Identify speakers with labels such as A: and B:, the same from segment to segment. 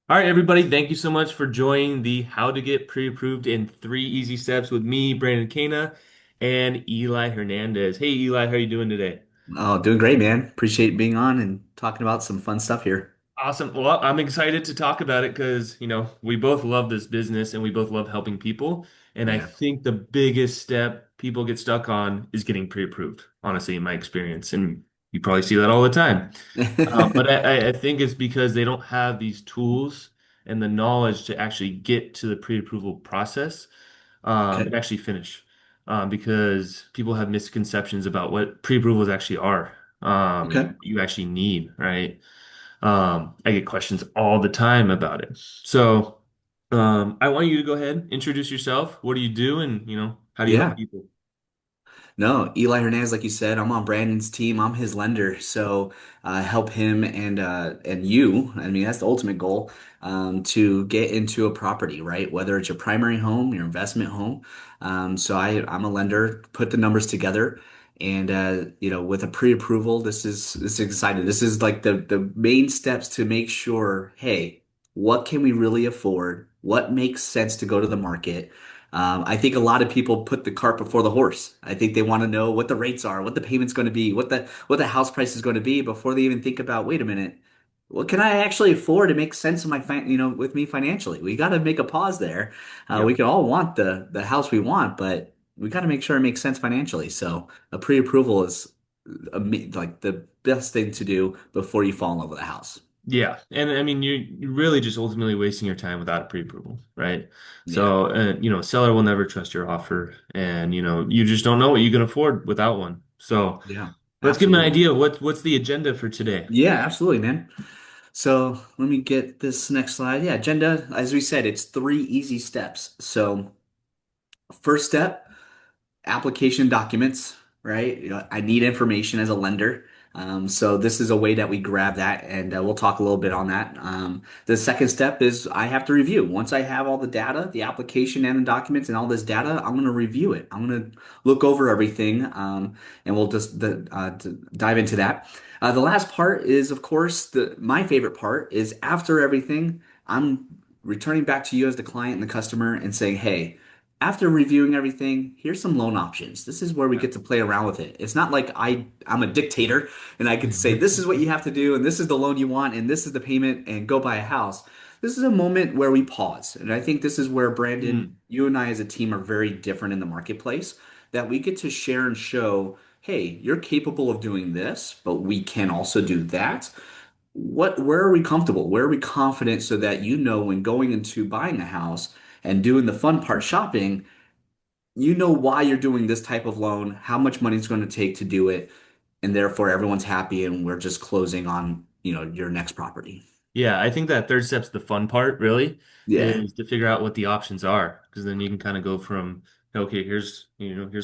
A: All right, everybody, thank you so much for joining the How to Get Pre-Approved in 3 Easy Steps with me, Brandon Cana, and Eli Hernandez. Hey, Eli, how are you doing today?
B: Oh, doing great, man. Appreciate being on and talking about some fun stuff here.
A: Awesome. Well, I'm excited to talk about it because, we both love this business and we both love helping people. And I
B: Yeah.
A: think the biggest step people get stuck on is getting pre-approved, honestly, in my experience. And you probably see that all the time. But I think it's because they don't have these tools and the knowledge to actually get to the pre-approval process and
B: Okay.
A: actually finish. Because people have misconceptions about what pre-approvals actually are,
B: Okay.
A: what you actually need, right? I get questions all the time about it. So, I want you to go ahead, introduce yourself. What do you do, and how do you help
B: Yeah.
A: people?
B: No, Eli Hernandez, like you said, I'm on Brandon's team. I'm his lender, so help him and you. I mean, that's the ultimate goal to get into a property, right? Whether it's your primary home, your investment home. I'm a lender. Put the numbers together, and with a pre-approval, this is exciting. This is like the main steps to make sure, hey, what can we really afford? What makes sense to go to the market? I think a lot of people put the cart before the horse. I think they want to know what the rates are, what the payment's going to be, what the house price is going to be before they even think about, wait a minute, what can I actually afford to make sense of with me financially? We got to make a pause there. We
A: Yep.
B: can all want the house we want, but we got to make sure it makes sense financially. So a pre-approval is like the best thing to do before you fall in love with a house.
A: Yeah, and I mean, you're really just ultimately wasting your time without a pre-approval, right?
B: Yeah,
A: So, seller will never trust your offer, and you just don't know what you can afford without one. So,
B: yeah,
A: let's get an
B: absolutely.
A: idea. What's the agenda for today?
B: Yeah, absolutely, man. So let me get this next slide. Yeah, agenda, as we said, it's 3 easy steps. So first step, application documents, right? I need information as a lender. So this is a way that we grab that, and we'll talk a little bit on that. The second step is I have to review. Once I have all the data, the application and the documents and all this data, I'm going to review it. I'm going to look over everything, and we'll just dive into that. The last part is, of course, the my favorite part is after everything, I'm returning back to you as the client and the customer and saying, hey, after reviewing everything, here's some loan options. This is where we
A: Yeah.
B: get to play around with it. It's not like I'm a dictator and I could say this is what you have to do and this is the loan you want and this is the payment and go buy a house. This is a moment where we pause. And I think this is where Brandon,
A: Mm.
B: you and I as a team are very different in the marketplace, that we get to share and show, hey, you're capable of doing this, but we can also do that. Where are we comfortable? Where are we confident so that you know when going into buying a house and doing the fun part shopping, you know why you're doing this type of loan, how much money it's going to take to do it, and therefore everyone's happy and we're just closing on, your next property.
A: Yeah, I think that third step's the fun part, really,
B: Yeah,
A: is to figure out what the options are. Because then you can kind of go from, okay, here's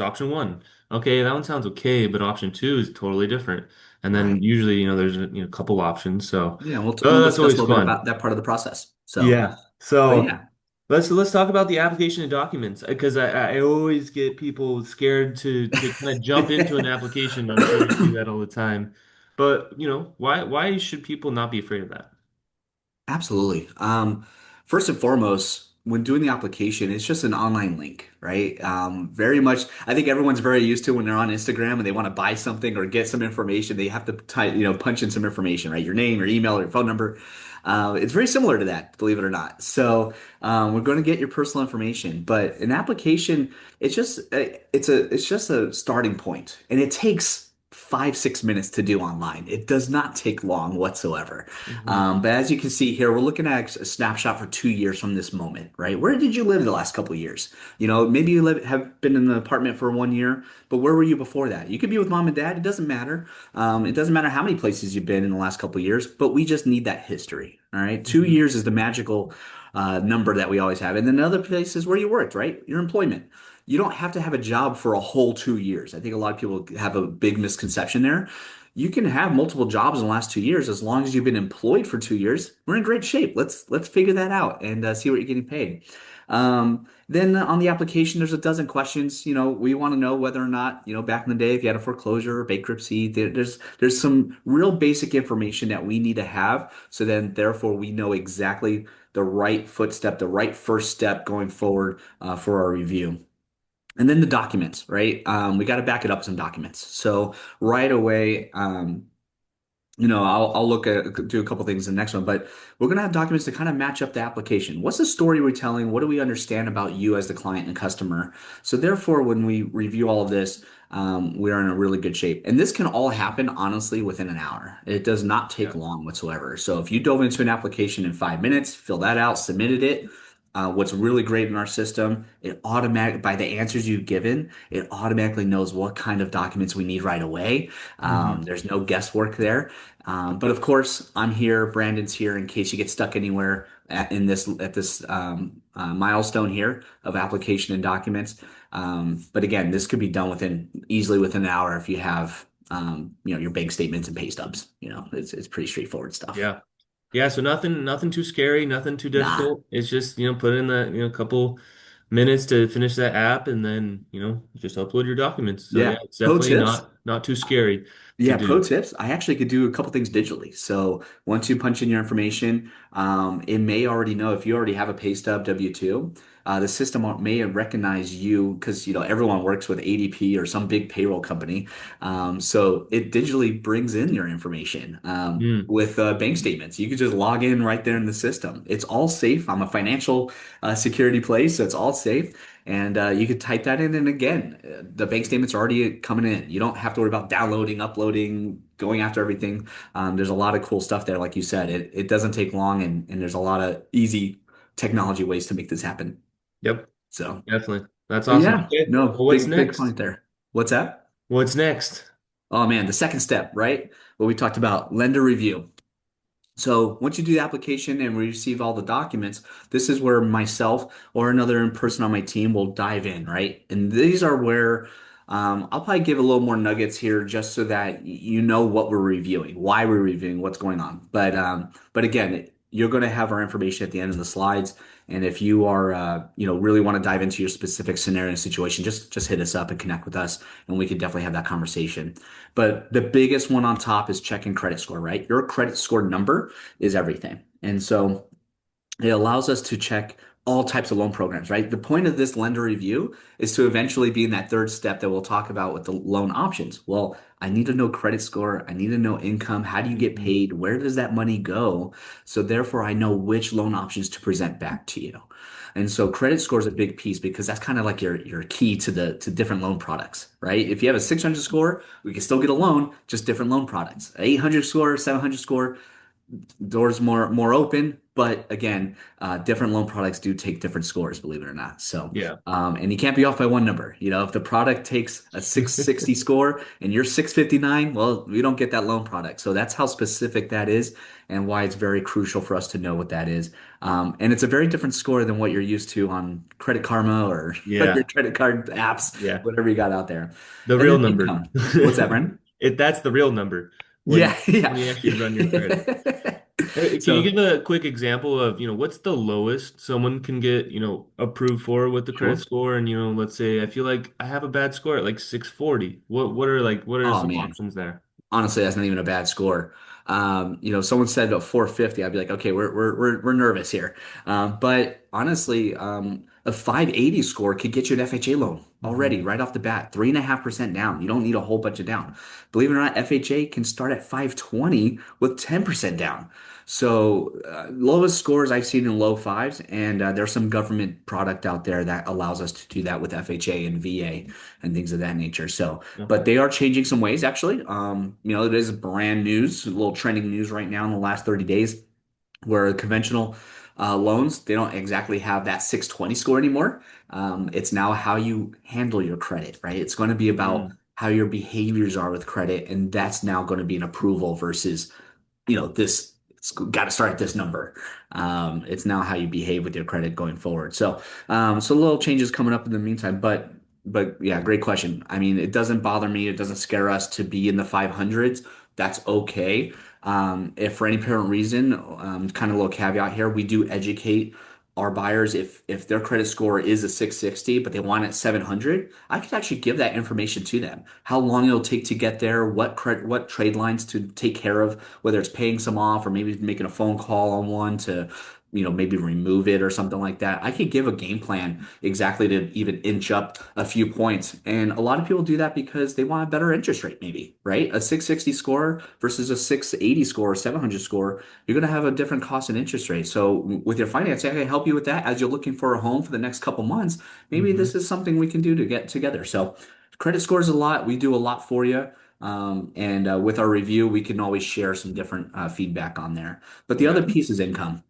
A: option one. Okay, that one sounds okay, but option two is totally different. And then
B: right.
A: usually, there's a couple options. So
B: Yeah, we'll
A: that's
B: discuss a
A: always
B: little bit
A: fun.
B: about that part of the process. So,
A: Yeah.
B: but
A: So
B: yeah,
A: let's talk about the application and documents because I always get people scared to kind of jump into an application. I'm sure you see that all the time. But, why should people not be afraid of that?
B: absolutely. First and foremost, when doing the application, it's just an online link, right? Very much, I think everyone's very used to when they're on Instagram and they want to buy something or get some information, they have to type, punch in some information, right? Your name, your email, your phone number. It's very similar to that, believe it or not. So we're going to get your personal information, but an application, it's just a starting point, and it takes 5, 6 minutes to do online. It does not take long whatsoever.
A: Mhm.
B: But as you can see here, we're looking at a snapshot for 2 years from this moment, right? Where did you live the last couple of years? Maybe have been in an apartment for 1 year, but where were you before that? You could be with mom and dad. It doesn't matter. It doesn't matter how many places you've been in the last couple of years, but we just need that history. All right. two
A: Mhm.
B: years is the magical number that we always have. And then other places where you worked, right? Your employment. You don't have to have a job for a whole 2 years. I think a lot of people have a big misconception there. You can have multiple jobs in the last 2 years as long as you've been employed for 2 years. We're in great shape. Let's figure that out and see what you're getting paid. Then on the application, there's a dozen questions. We want to know whether or not, back in the day, if you had a foreclosure or bankruptcy, there's some real basic information that we need to have. So then, therefore, we know exactly the right footstep, the right first step going forward for our review. And then the documents, right? We got to back it up with some documents. So right away, I'll look at do a couple things in the next one, but we're gonna have documents to kind of match up the application. What's the story we're telling? What do we understand about you as the client and customer? So therefore, when we review all of this, we are in a really good shape. And this can all happen honestly within an hour. It does not take
A: Yeah.
B: long whatsoever. So if you dove into an application in 5 minutes, fill that out, submitted it. What's really great in our system, it automatic by the answers you've given, it automatically knows what kind of documents we need right away.
A: Hmm.
B: There's no guesswork there. But of course, I'm here. Brandon's here in case you get stuck anywhere at this milestone here of application and documents. But again, this could be done easily within an hour if you have your bank statements and pay stubs. It's pretty straightforward stuff.
A: Yeah. Yeah, so nothing too scary, nothing too
B: Nah.
A: difficult. It's just, put in that, couple minutes to finish that app and then, just upload your documents. So yeah,
B: Yeah.
A: it's
B: Pro
A: definitely
B: tips.
A: not too scary to
B: Yeah, pro
A: do.
B: tips. I actually could do a couple things digitally. So once you punch in your information, it may already know if you already have a pay stub W-2. The system may recognize you because everyone works with ADP or some big payroll company. So it digitally brings in your information
A: Mm,
B: with bank statements. You could just log in right there in the system. It's all safe. I'm a financial security place, so it's all safe. And you could type that in, and again, the bank statements are already coming in. You don't have to worry about downloading, uploading, going after everything. There's a lot of cool stuff there, like you said. It doesn't take long, and there's a lot of easy technology ways to make this happen.
A: yep,
B: So,
A: definitely. That's
B: but
A: awesome.
B: yeah,
A: Okay.
B: no,
A: Well, what's
B: big
A: next?
B: point there. What's that?
A: What's next?
B: Oh man, the second step, right? What we talked about, lender review. So once you do the application and we receive all the documents, this is where myself or another person on my team will dive in, right? And these are where I'll probably give a little more nuggets here just so that you know what we're reviewing, why we're reviewing, what's going on. But again, you're going to have our information at the end of the slides. And if you are, really want to dive into your specific scenario and situation, just hit us up and connect with us, and we can definitely have that conversation. But the biggest one on top is checking credit score, right? Your credit score number is everything. And so it allows us to check all types of loan programs, right? The point of this lender review is to eventually be in that third step that we'll talk about with the loan options. Well, I need to know credit score. I need to know income. How do you get
A: Mhm.
B: paid? Where does that money go? So therefore, I know which loan options to present back to you. And so credit score is a big piece because that's kind of like your key to different loan products, right? If you have a 600 score, we can still get a loan, just different loan products. 800 score, 700 score, doors more open, but again, different loan products do take different scores, believe it or not. So,
A: Yeah.
B: and you can't be off by one number. If the product takes a 660 score and you're 659, well, we don't get that loan product. So that's how specific that is and why it's very crucial for us to know what that is. And it's a very different score than what you're used to on Credit Karma or your
A: Yeah.
B: credit card apps,
A: Yeah.
B: whatever you got out there.
A: The
B: And
A: real
B: then
A: number.
B: income. What's that, Brandon?
A: That's the real number when
B: Yeah, yeah,
A: when you actually run your credit.
B: yeah.
A: Can you
B: So,
A: give a quick example of, what's the lowest someone can get, approved for with the credit
B: sure.
A: score? And, let's say I feel like I have a bad score at like 640. What are
B: Oh
A: some
B: man,
A: options there?
B: honestly, that's not even a bad score. Someone said about 450, I'd be like, okay, we're nervous here. But honestly, a 580 score could get you an FHA loan already
A: Hmm.
B: right off the bat, 3.5% down. You don't need a whole bunch of down. Believe it or not, FHA can start at 520 with 10% down. So lowest scores I've seen in low fives, and there's some government product out there that allows us to do that with FHA and VA and things of that nature. So but
A: Okay.
B: they are changing some ways, actually. It is brand news, a little trending news right now in the last 30 days, where conventional loans, they don't exactly have that 620 score anymore. It's now how you handle your credit, right? It's going to be about
A: Mm.
B: how your behaviors are with credit, and that's now going to be an approval versus this it's got to start at this number. It's now how you behave with your credit going forward. So little changes coming up in the meantime, but yeah, great question. I mean, it doesn't bother me. It doesn't scare us to be in the 500s. That's okay. If for any apparent reason, kind of a little caveat here, we do educate our buyers, if their credit score is a 660, but they want it 700, I could actually give that information to them. How long it'll take to get there, what trade lines to take care of, whether it's paying some off or maybe making a phone call on one to, maybe remove it or something like that. I could give a game plan exactly to even inch up a few points. And a lot of people do that because they want a better interest rate, maybe, right? A 660 score versus a 680 score or 700 score, you're going to have a different cost and interest rate. So with your financing, I can help you with that as you're looking for a home for the next couple months. Maybe
A: Hmm.
B: this is something we can do to get together. So credit scores a lot. We do a lot for you. And with our review, we can always share some different feedback on there. But the other
A: Yeah.
B: piece is income.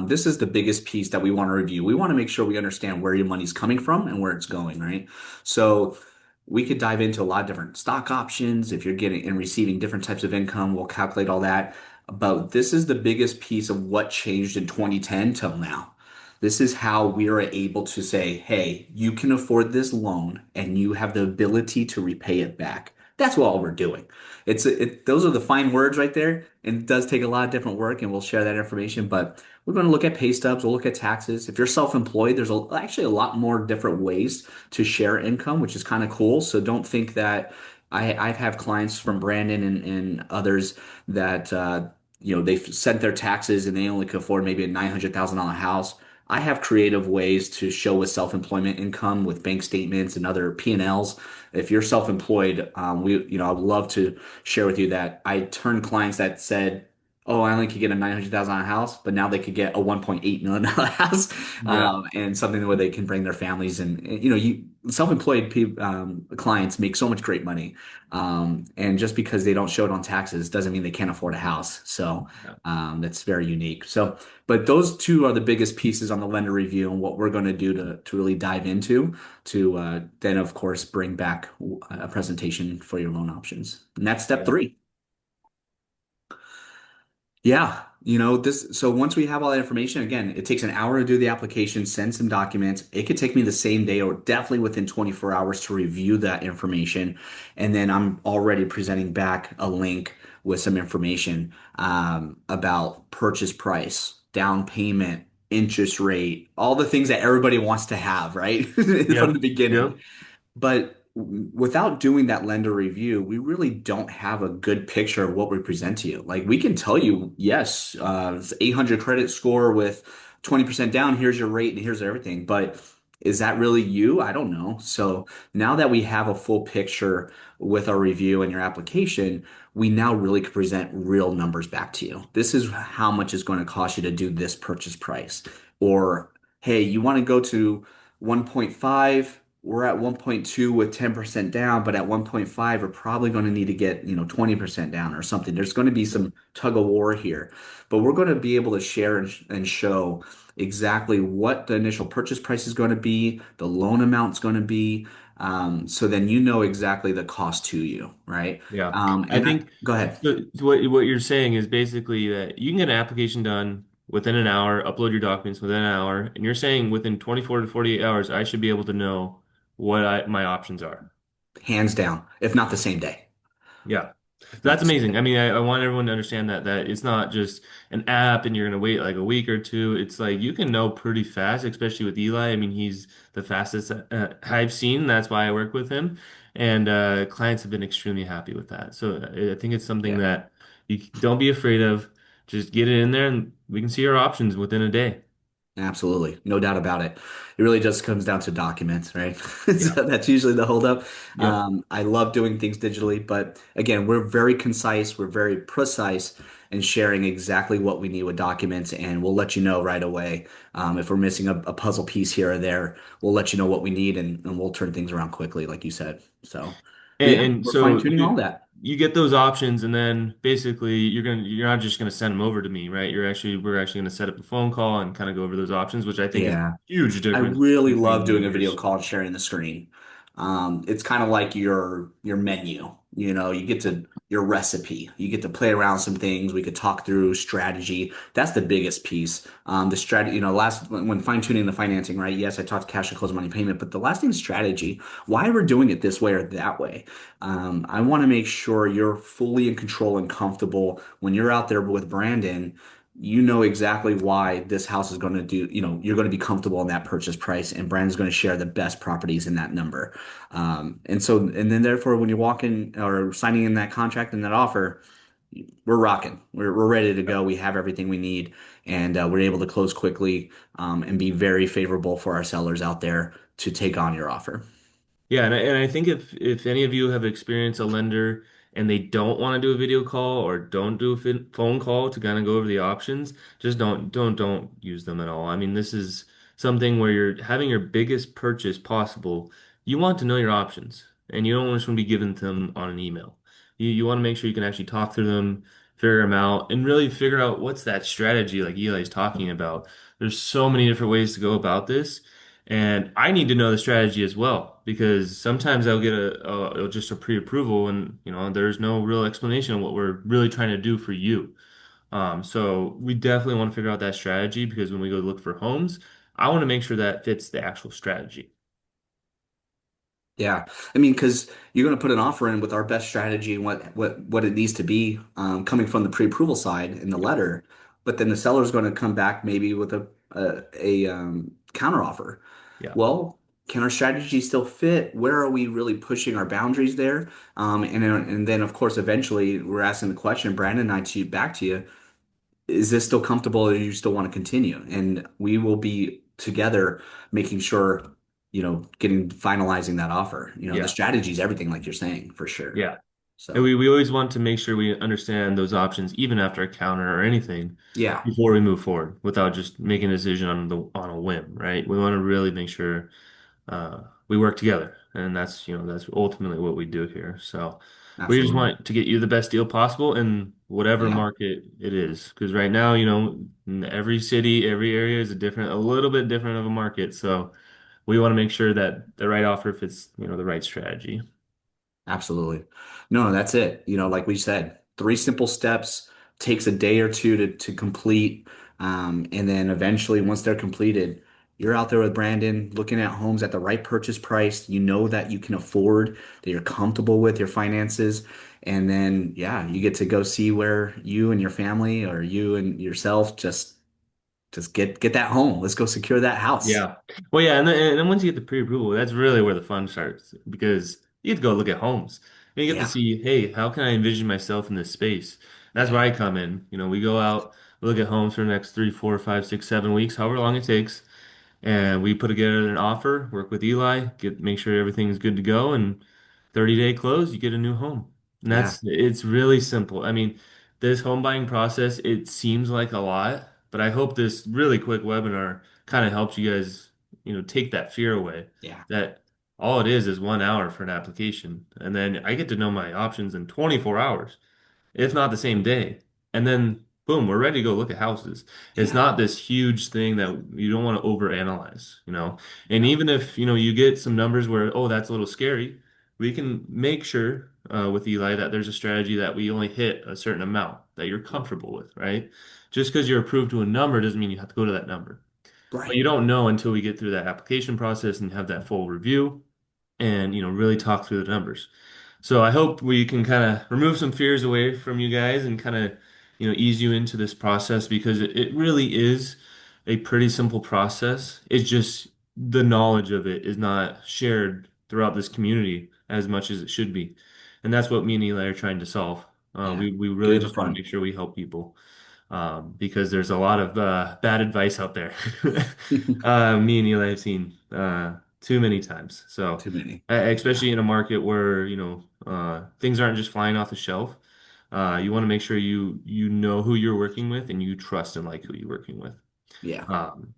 B: This is the biggest piece that we want to review. We want to make sure we understand where your money's coming from and where it's going, right? So we could dive into a lot of different stock options. If you're getting and receiving different types of income, we'll calculate all that. But this is the biggest piece of what changed in 2010 till now. This is how we are able to say, hey, you can afford this loan and you have the ability to repay it back. That's what all we're doing. Those are the fine words right there, and it does take a lot of different work, and we'll share that information. But we're going to look at pay stubs, we'll look at taxes. If you're self-employed, there's actually a lot more different ways to share income, which is kind of cool. So don't think that I have clients from Brandon and others that they've sent their taxes and they only could afford maybe a $900,000 house. I have creative ways to show a self-employment income with bank statements and other P&Ls. If you're self-employed, I would love to share with you that I turned clients that said, "Oh, I only could get a $900,000 house," but now they could get a $1.8 million house,
A: Yeah.
B: and something where they can bring their families and you self-employed clients make so much great money, and just because they don't show it on taxes doesn't mean they can't afford a house. So
A: Yeah.
B: that's very unique. So, but those two are the biggest pieces on the lender review and what we're going to do to really dive into to then, of course, bring back a presentation for your loan options. And that's step
A: Yeah.
B: three. Yeah, so once we have all that information, again, it takes an hour to do the application, send some documents. It could take me the same day or definitely within 24 hours to review that information. And then I'm already presenting back a link with some information about purchase price, down payment, interest rate, all the things that everybody wants to have, right? From the
A: Yep.
B: beginning.
A: Yep.
B: But without doing that lender review, we really don't have a good picture of what we present to you. Like we can tell you, yes, it's 800 credit score with 20% down. Here's your rate and here's everything. But is that really you? I don't know. So now that we have a full picture with our review and your application, we now really can present real numbers back to you. This is how much it's going to cost you to do this purchase price. Or, hey, you want to go to 1.5, we're at 1.2 with 10% down, but at 1.5, we're probably going to need to get, 20% down or something. There's going to be
A: Yep.
B: some tug of war here, but we're going to be able to share and show exactly what the initial purchase price is going to be, the loan amount's going to be. So then you know exactly the cost to you, right?
A: Yeah. I think
B: Go ahead.
A: what you're saying is basically that you can get an application done within an hour, upload your documents within an hour, and you're saying within 24 to 48 hours, I should be able to know what my options are.
B: Hands down, if not the same day,
A: Yeah.
B: if not
A: That's
B: the same
A: amazing.
B: day.
A: I mean, I want everyone to understand that it's not just an app and you're gonna wait like a week or two. It's like you can know pretty fast, especially with Eli. I mean, he's the fastest I've seen. That's why I work with him, and clients have been extremely happy with that. So I think it's something
B: Yeah.
A: that you don't be afraid of. Just get it in there, and we can see our options within a day.
B: Absolutely. No doubt about it. It really just comes down to documents, right?
A: Yeah.
B: So that's usually the holdup.
A: Yep.
B: I love doing things digitally, but again, we're very concise, we're very precise in sharing exactly what we need with documents, and we'll let you know right away. If we're missing a puzzle piece here or there, we'll let you know what we need and we'll turn things around quickly, like you said. So, but yeah,
A: And
B: we're fine
A: so
B: tuning all that.
A: you get those options, and then basically you're not just gonna send them over to me, right? We're actually gonna set up a phone call and kind of go over those options, which I think is a
B: Yeah.
A: huge
B: I
A: difference
B: really love
A: between
B: doing a video
A: lenders.
B: call and sharing the screen. It's kind of like your menu. You get to your recipe. You get to play around some things. We could talk through strategy. That's the biggest piece. The strategy, last when fine tuning the financing, right? Yes, I talked cash to close money payment, but the last thing is strategy. Why we're doing it this way or that way. I want to make sure you're fully in control and comfortable when you're out there with Brandon. you know exactly why this house is going to do, you're going to be comfortable in that purchase price, and Brandon's going to share the best properties in that number. And then therefore, when you walk in or signing in that contract and that offer, we're rocking. We're ready to go. We have everything we need, and we're able to close quickly, and be very favorable for our sellers out there to take on your offer.
A: Yeah, and I think if any of you have experienced a lender and they don't want to do a video call or don't do a phone call to kind of go over the options, just don't use them at all. I mean, this is something where you're having your biggest purchase possible. You want to know your options, and you don't just want to be given to them on an email. You want to make sure you can actually talk through them, figure them out, and really figure out what's that strategy like Eli's talking about. There's so many different ways to go about this. And I need to know the strategy as well because sometimes I'll get just a pre-approval and there's no real explanation of what we're really trying to do for you. So we definitely want to figure out that strategy because when we go look for homes, I want to make sure that fits the actual strategy.
B: Yeah, I mean, because you're going to put an offer in with our best strategy and what it needs to be, coming from the pre-approval side in the
A: Yeah.
B: letter, but then the seller's going to come back maybe with a counter offer.
A: Yeah.
B: Well, can our strategy still fit? Where are we really pushing our boundaries there? And then of course eventually we're asking the question, Brandon and I, to you, back to you, is this still comfortable or you still want to continue? And we will be together making sure, getting finalizing that offer. The
A: Yeah.
B: strategy is everything, like you're saying, for sure.
A: Yeah. And
B: So,
A: we always want to make sure we understand those options even after a counter or anything
B: yeah,
A: before we move forward without just making a decision on a whim, right? We want to really make sure we work together, and that's ultimately what we do here. So we just
B: absolutely.
A: want to get you the best deal possible in whatever
B: Yeah,
A: market it is, because right now, in every city, every area is a little bit different of a market. So we want to make sure that the right offer fits, the right strategy.
B: absolutely. No, that's it. Like we said, three simple steps, takes a day or two to complete. And then eventually, once they're completed, you're out there with Brandon looking at homes at the right purchase price. You know that you can afford, that you're comfortable with your finances. And then, yeah, you get to go see where you and your family or you and yourself just get that home. Let's go secure that house.
A: Yeah. Well, yeah, and then once you get the pre-approval, that's really where the fun starts because you get to go look at homes. And you get to
B: Yeah,
A: see, hey, how can I envision myself in this space? That's where
B: yeah,
A: I come in. We go out, we look at homes for the next 3, 4, 5, 6, 7 weeks, however long it takes, and we put together an offer, work with Eli, make sure everything's good to go, and 30-day close, you get a new home. And
B: yeah,
A: it's really simple. I mean, this home buying process, it seems like a lot, but I hope this really quick webinar kind of helps you guys, take that fear away
B: yeah,
A: that all it is 1 hour for an application. And then I get to know my options in 24 hours if not the same day. And then boom, we're ready to go look at houses. It's
B: yeah.
A: not this huge thing that you don't want to overanalyze. And
B: No,
A: even if, you get some numbers where, oh, that's a little scary, we can make sure with Eli that there's a strategy that we only hit a certain amount that you're comfortable with, right? Just because you're approved to a number doesn't mean you have to go to that number. But
B: right.
A: you don't know until we get through that application process and have that full review and really talk through the numbers. So I hope we can kind of remove some fears away from you guys and kind of ease you into this process because it really is a pretty simple process. It's just the knowledge of it is not shared throughout this community as much as it should be. And that's what me and Eli are trying to solve.
B: Yeah.
A: We
B: Get
A: really
B: in the
A: just want to
B: front.
A: make sure we help people because there's a lot of bad advice out there. Me and Eli have seen too many times. So,
B: Too many. Yeah.
A: especially in a market where things aren't just flying off the shelf, you want to make sure you know who you're working with and you trust and like who you're working with.
B: Yeah.
A: Um,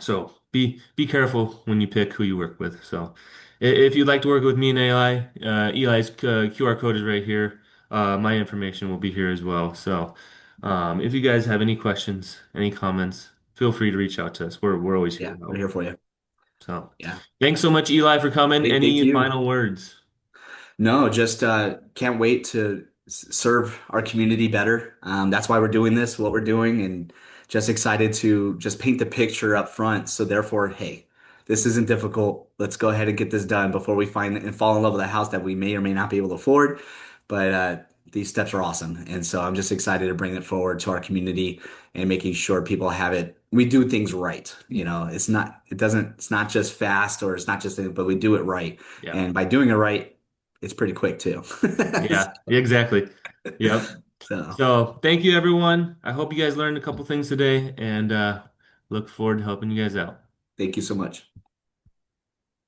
A: so be careful when you pick who you work with. So if you'd like to work with me and AI, Eli's QR code is right here. My information will be here as well. So if you guys have any questions, any comments, feel free to reach out to us. We're always here
B: Yeah.
A: to
B: We're here
A: help.
B: for you.
A: So
B: Yeah.
A: thanks so much, Eli, for coming.
B: Hey, thank
A: Any
B: you.
A: final words?
B: No, just can't wait to serve our community better. That's why we're doing this, what we're doing, and just excited to just paint the picture up front. So therefore, hey, this isn't difficult. Let's go ahead and get this done before we find and fall in love with a house that we may or may not be able to afford. But these steps are awesome, and so I'm just excited to bring it forward to our community and making sure people have it. We do things right. It's not just fast or it's not just, but we do it right.
A: Yeah.
B: And by doing it right, it's pretty quick too.
A: Yeah, exactly. Yep.
B: So
A: So thank you, everyone. I hope you guys learned a couple things today and look forward to helping you guys out.
B: thank you so much.